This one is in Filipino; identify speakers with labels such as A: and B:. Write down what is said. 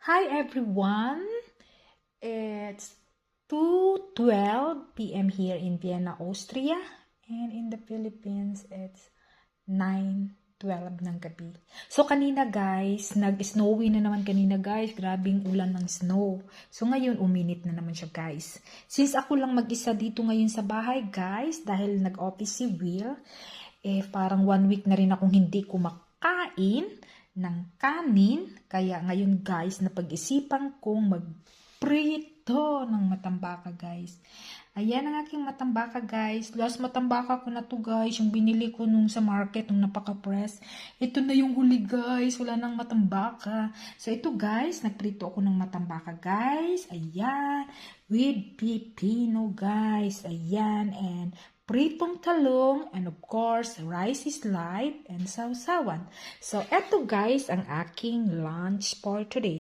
A: Hi everyone! It's 2:12 p.m. here in Vienna, Austria. And in the Philippines, it's 9:12 ng gabi. So kanina guys, nag-snowy na naman kanina guys. Grabing ulan ng snow. So ngayon, uminit na naman siya guys. Since ako lang mag-isa dito ngayon sa bahay guys, dahil nag-office si Will, parang 1 week na rin akong hindi kumakain ng kanin. Kaya ngayon guys, napag-isipan kong magprito ng matambaka guys. Ayan ang aking matambaka guys. Last matambaka ko na to guys. Yung binili ko nung sa market, nung napaka-press. Ito na yung huli guys. Wala nang matambaka. So ito guys, nagprito ako ng matambaka guys. Ayan. With pipino guys. Ayan. And pritong talong, and of course, rice is light, and sausawan. So, eto guys, ang aking lunch for today.